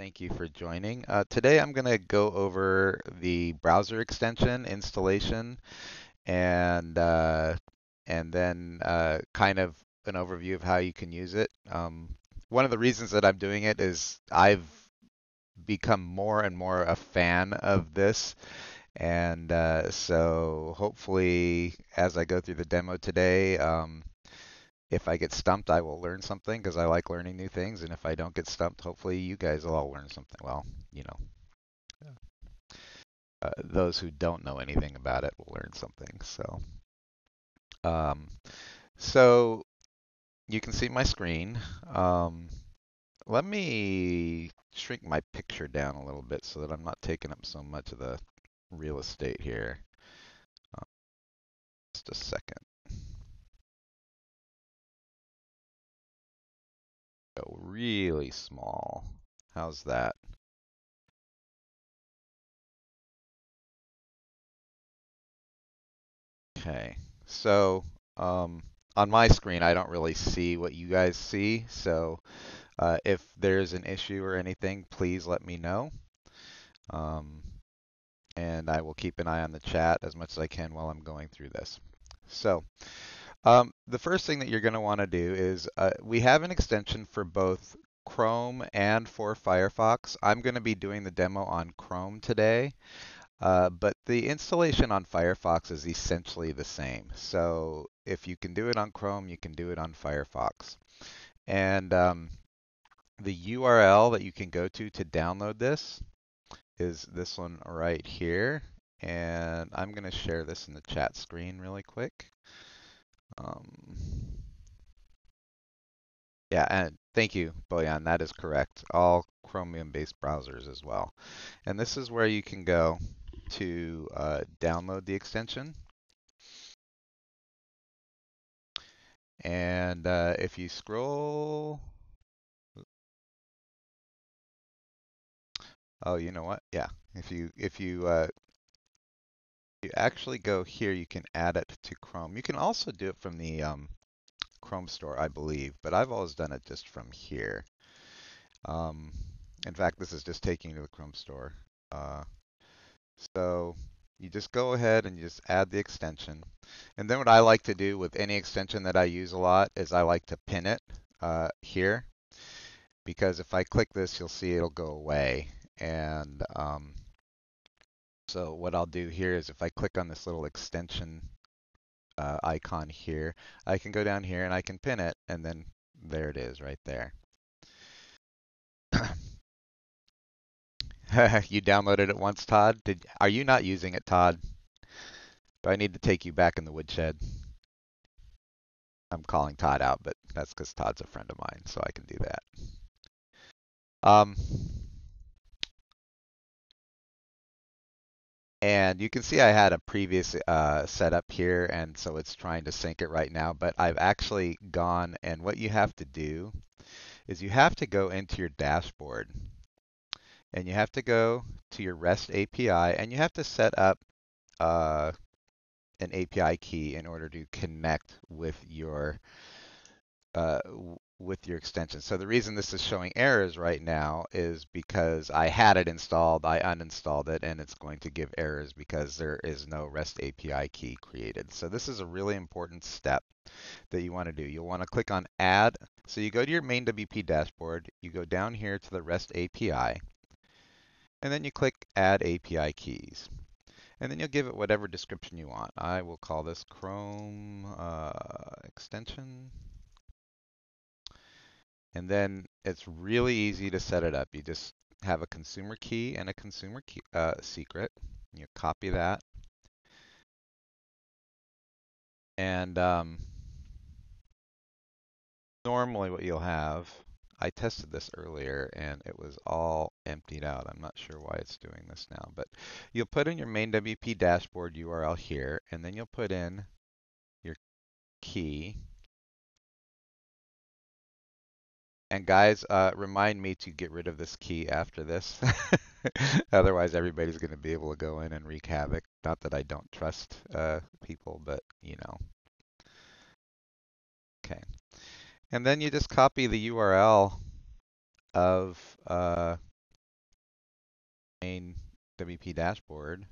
Thank you for joining. Today I'm going to go over the browser extension installation and then kind of an overview of how you can use it. One of the reasons that I'm doing it is I've become more and more a fan of this, and so hopefully as I go through the demo today, if I get stumped, I will learn something because I like learning new things. And if I don't get stumped, hopefully you guys will all learn something. Well, you know, those who don't know anything about it will learn something. Um, so you can see my screen. Um, Let me shrink my picture down a little bit so that I'm not taking up so much of the real estate here. Uh, just a second. Go really small. How's that? Okay, so on my screen, I don't really see what you guys see. So if there's an issue or anything, please let me know. Um, and I will keep an eye on the chat as much as I can while I'm going through this. So the first thing that you're going to want to do is we have an extension for both Chrome and for Firefox. I'm going to be doing the demo on Chrome today. But the installation on Firefox is essentially the same. So if you can do it on Chrome, you can do it on Firefox. And the URL that you can go to download this is this one right here. And I'm going to share this in the chat screen really quick. Um, yeah, and thank you, Boyan. That is correct. All Chromium-based browsers as well. And this is where you can go to download the extension. And if you scroll, oh, you know what? Yeah, if you actually go here, you can add it to Chrome. You can also do it from the Chrome store, I believe, but I've always done it just from here. Um, in fact, this is just taking you to the Chrome store. Uh, so you just go ahead and you just add the extension. And then what I like to do with any extension that I use a lot is I like to pin it here, because if I click this, you'll see it'll go away. And so what I'll do here is if I click on this little extension icon here, I can go down here and I can pin it, and then there it is right there. You downloaded it once, Todd? Are you not using it, Todd? Do I need to take you back in the woodshed? I'm calling Todd out, but that's because Todd's a friend of mine, so I can do that. Um, And you can see I had a previous setup here, and so it's trying to sync it right now, but I've actually gone, and what you have to do is you have to go into your dashboard, and you have to go to your REST API, and you have to set up uh, an API key in order to connect with your extension. So the reason this is showing errors right now is because I had it installed, I uninstalled it, and it's going to give errors because there is no REST API key created. So this is a really important step that you want to do. You'll want to click on Add. So you go to your MainWP dashboard, you go down here to the REST API, and then you click Add API Keys. And then you'll give it whatever description you want. I will call this Chrome extension. And then it's really easy to set it up. You just have a consumer key and a consumer key, secret. You copy that. And normally what you'll have, I tested this earlier and it was all emptied out. I'm not sure why it's doing this now, but you'll put in your MainWP dashboard URL here, and then you'll put in your key. And guys, remind me to get rid of this key after this. Otherwise, everybody's going to be able to go in and wreak havoc. Not that I don't trust people, but you know. Okay. And then you just copy the URL of MainWP dashboard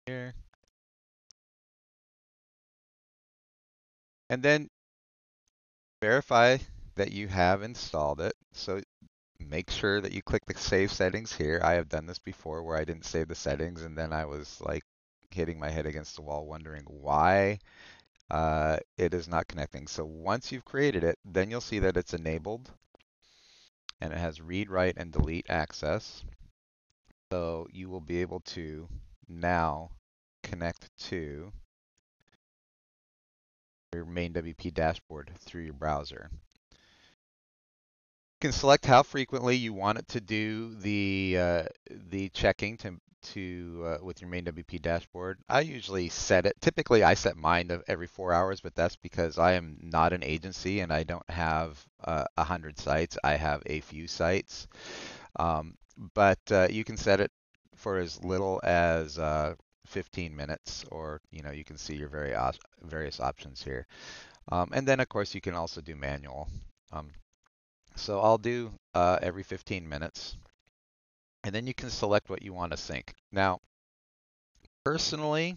here. And then verify that you have installed it. So make sure that you click the save settings here. I have done this before where I didn't save the settings and then I was like hitting my head against the wall wondering why it is not connecting. So once you've created it, then you'll see that it's enabled and it has read, write, and delete access. So you will be able to now connect to your MainWP dashboard through your browser. You can select how frequently you want it to do the checking to with your MainWP dashboard. I usually set it. Typically, I set mine to every 4 hours, but that's because I am not an agency and I don't have 100 sites. I have a few sites, but you can set it for as little as 15 minutes, or you can see your various options here. And then, of course, you can also do manual. Um, so I'll do every 15 minutes, and then you can select what you want to sync. Now, personally,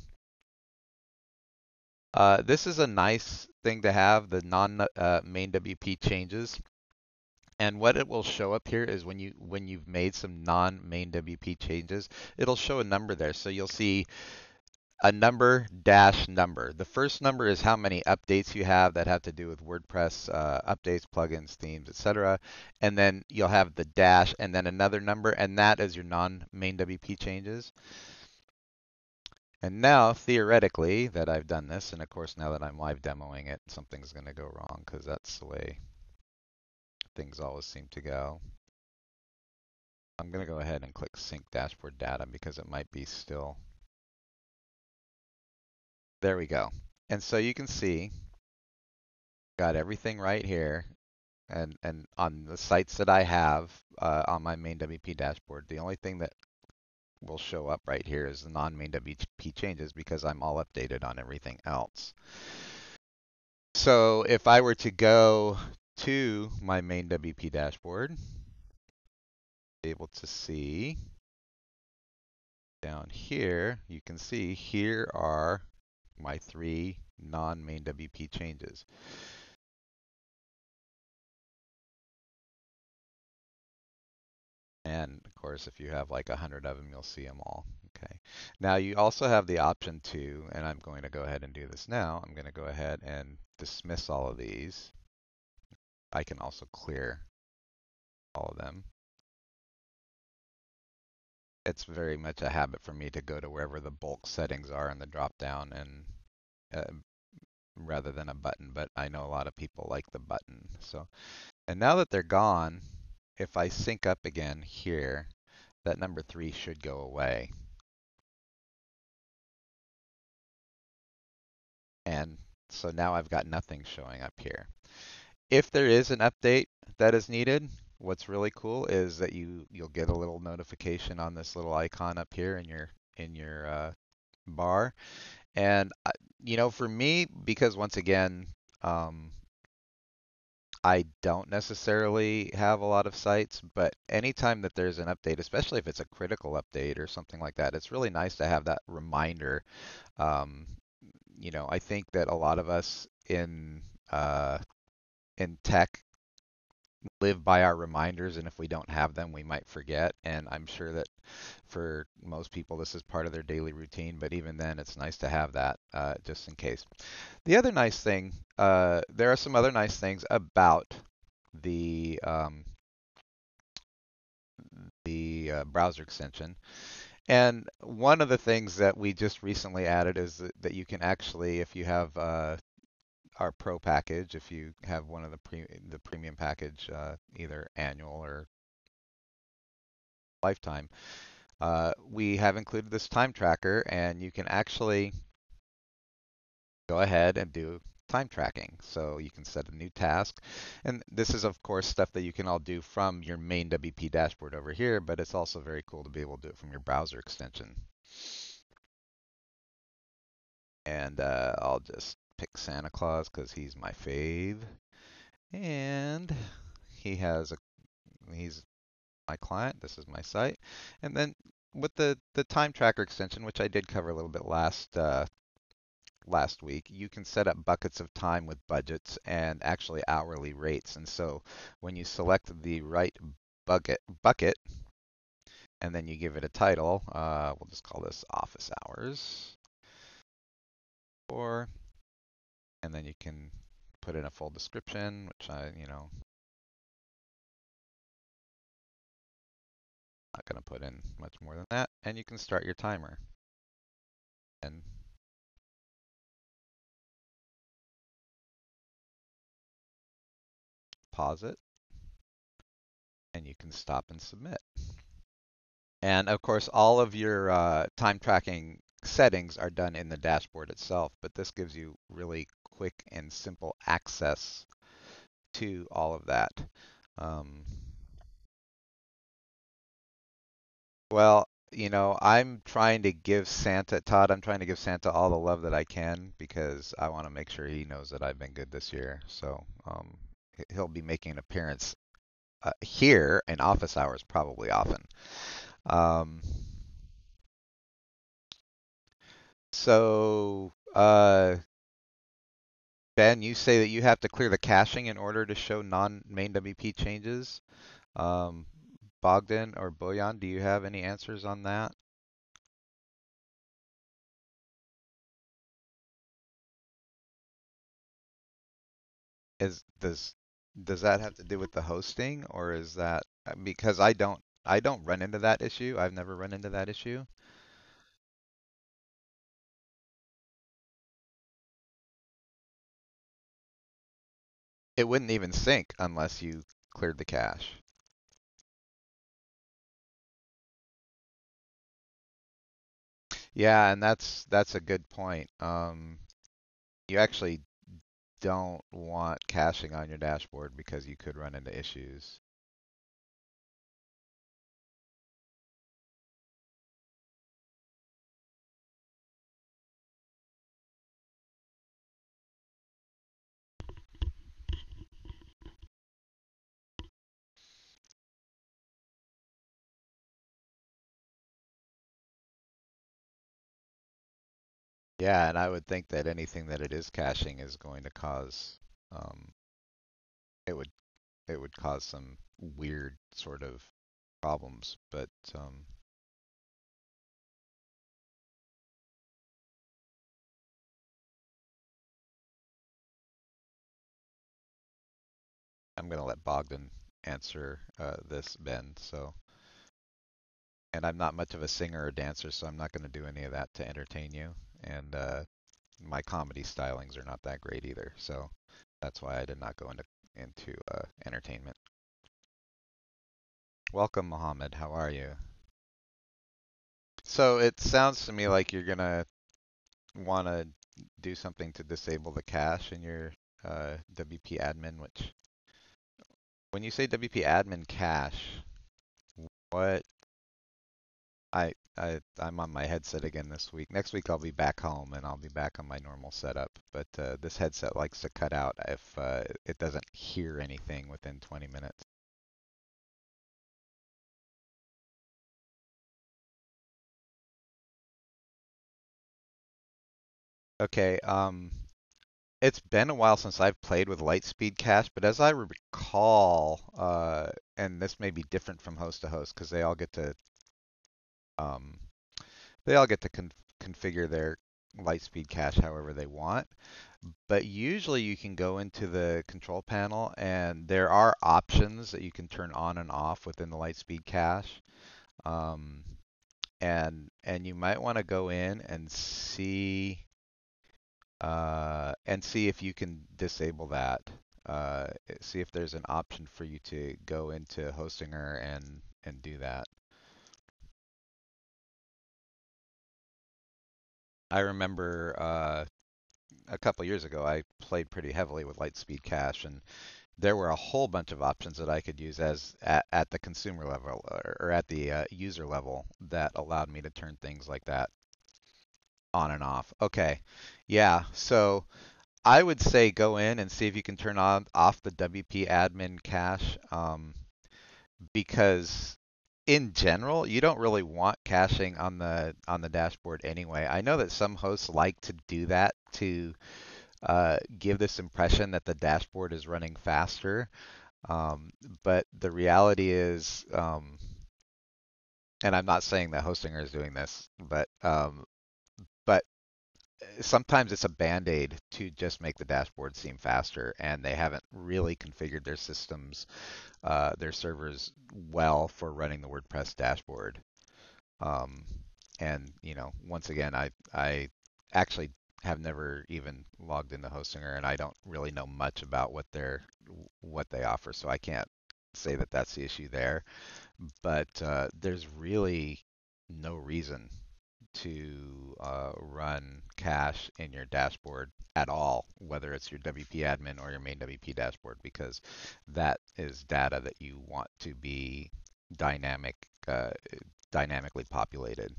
this is a nice thing to have, the non-main WP changes. And what it will show up here is when you've made some non-main WP changes, it'll show a number there. So you'll see a number dash number. The first number is how many updates you have that have to do with WordPress updates, plugins, themes, etc. And then you'll have the dash and then another number, and that is your non-main WP changes. And now, theoretically, that I've done this, and of course now that I'm live demoing it, something's going to go wrong because that's the way things always seem to go. I'm going to go ahead and click Sync Dashboard Data because it might be still. There we go. And so you can see, got everything right here. And on the sites that I have on my main WP dashboard, the only thing that will show up right here is the non-main WP changes because I'm all updated on everything else. So if I were to go to my main WP dashboard, be able to see down here, you can see here are my 3 non-main WP changes. And of course, if you have like 100 of them, you'll see them all. Okay. Now you also have the option to, and I'm going to go ahead and do this now, I'm going to go ahead and dismiss all of these. I can also clear all of them. It's very much a habit for me to go to wherever the bulk settings are in the drop down and rather than a button, but I know a lot of people like the button. So, and now that they're gone, if I sync up again here, that number 3 should go away. And so now I've got nothing showing up here. If there is an update that is needed, what's really cool is that you'll get a little notification on this little icon up here in your bar. And for me, because once again, I don't necessarily have a lot of sites, but anytime that there's an update, especially if it's a critical update or something like that, it's really nice to have that reminder. Um, I think that a lot of us in tech live by our reminders, and if we don't have them, we might forget. And I'm sure that for most people, this is part of their daily routine, but even then, it's nice to have that just in case. The other nice thing, there are some other nice things about the browser extension. And one of the things that we just recently added is that you can actually, if you have our Pro package, if you have one of the premium package, either annual or lifetime, we have included this time tracker, and you can actually go ahead and do time tracking. So you can set a new task, and this is of course stuff that you can all do from your main WP dashboard over here, but it's also very cool to be able to do it from your browser extension. And I'll just pick Santa Claus because he's my fave. And he's my client. This is my site. And then with the time tracker extension, which I did cover a little bit last week, you can set up buckets of time with budgets and actually hourly rates. And so when you select the right bucket and then you give it a title, we'll just call this office hours, or and then you can put in a full description, which not going to put in much more than that, and you can start your timer and pause it, and you can stop and submit. And of course, all of your time tracking settings are done in the dashboard itself, but this gives you really quick and simple access to all of that. Um, well, I'm trying to give Todd, I'm trying to give Santa all the love that I can because I want to make sure he knows that I've been good this year. So he'll be making an appearance here in office hours probably often. Um, so, Ben, you say that you have to clear the caching in order to show non-main WP changes. Um, Bogdan or Boyan, do you have any answers on that? Is does that have to do with the hosting, or is that because I don't run into that issue. I've never run into that issue. It wouldn't even sync unless you cleared the cache. Yeah, and that's a good point. You actually don't want caching on your dashboard because you could run into issues. Yeah, and I would think that anything that it is caching is going to cause um, it would it would cause some weird sort of problems. But I'm going to let Bogdan answer this, Ben. So, and I'm not much of a singer or dancer, so I'm not going to do any of that to entertain you. And my comedy stylings are not that great either. So that's why I did not go into entertainment. Welcome, Mohammed. How are you? So it sounds to me like you're gonna want to do something to disable the cache in your WP admin, which when you say WP admin cache, what I'm on my headset again this week. Next week I'll be back home and I'll be back on my normal setup. But this headset likes to cut out if it doesn't hear anything within 20 minutes. Okay, it's been a while since I've played with Lightspeed Cache, but as I recall, and this may be different from host to host because um, they all get to configure their Lightspeed cache however they want. But usually you can go into the control panel and there are options that you can turn on and off within the Lightspeed cache. Um, and you might want to go in and see if you can disable that. See if there's an option for you to go into Hostinger and do that. I remember a couple years ago, I played pretty heavily with Lightspeed Cache, and there were a whole bunch of options that I could use at the consumer level or at the user level that allowed me to turn things like that on and off. Okay, yeah. So I would say go in and see if you can turn on off the WP admin cache, because in general, you don't really want caching on the dashboard anyway. I know that some hosts like to do that to give this impression that the dashboard is running faster. Um, but the reality is, and I'm not saying that Hostinger is doing this, but sometimes it's a band-aid to just make the dashboard seem faster, and they haven't really configured their systems, their servers well for running the WordPress dashboard. Um, and once again, I actually have never even logged into Hostinger, and I don't really know much about what they offer, so I can't say that that's the issue there. But there's really no reason to run cache in your dashboard at all, whether it's your WP admin or your main WP dashboard, because that is data that you want to be dynamic, uh, dynamically populated.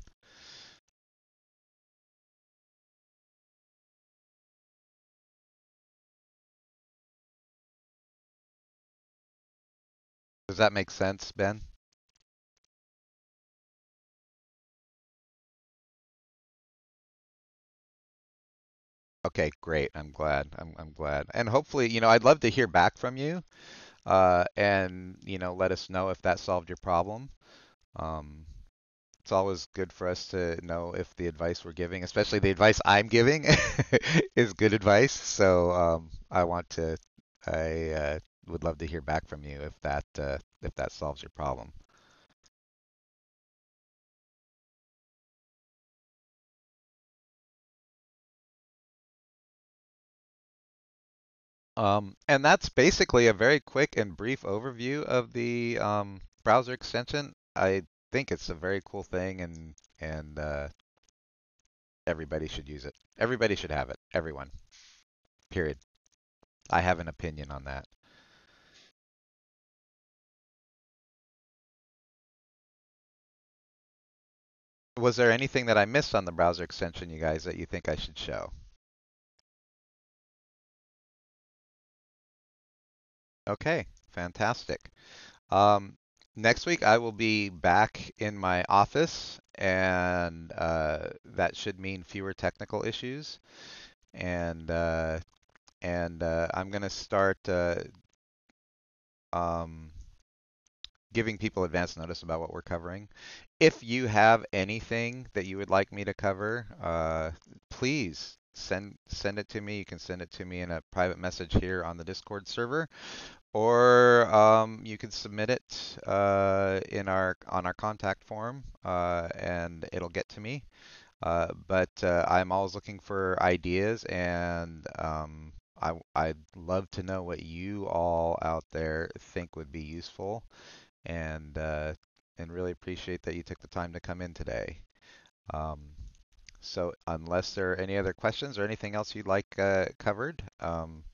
Does that make sense, Ben? Okay, great. I'm glad. I'm glad. And hopefully, I'd love to hear back from you, and let us know if that solved your problem. Um, it's always good for us to know if the advice we're giving, especially the advice I'm giving, is good advice. So I would love to hear back from you if that solves your problem. And that's basically a very quick and brief overview of the browser extension. I think it's a very cool thing, and everybody should use it. Everybody should have it. Everyone. Period. I have an opinion on that. Was there anything that I missed on the browser extension, you guys, that you think I should show? Okay, fantastic. Um, Next week I will be back in my office, and that should mean fewer technical issues. And I'm gonna start um, giving people advance notice about what we're covering. If you have anything that you would like me to cover, please send it to me. You can send it to me in a private message here on the Discord server, or you can submit it in our on our contact form, and it'll get to me. But I'm always looking for ideas, and I'd love to know what you all out there think would be useful, and uh, and really appreciate that you took the time to come in today. Um, so unless there are any other questions or anything else you'd like covered,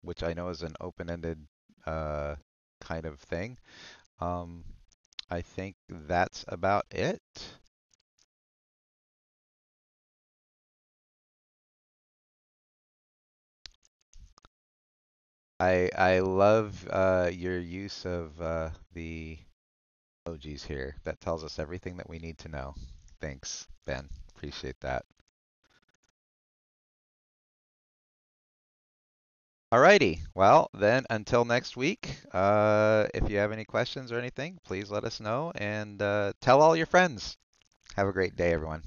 which I know is an open-ended uh, kind of thing, um, I think that's about it. I love your use of the emojis here. That tells us everything that we need to know. Thanks, Ben. Appreciate that. Alrighty. Well, then until next week, if you have any questions or anything, please let us know and tell all your friends. Have a great day, everyone.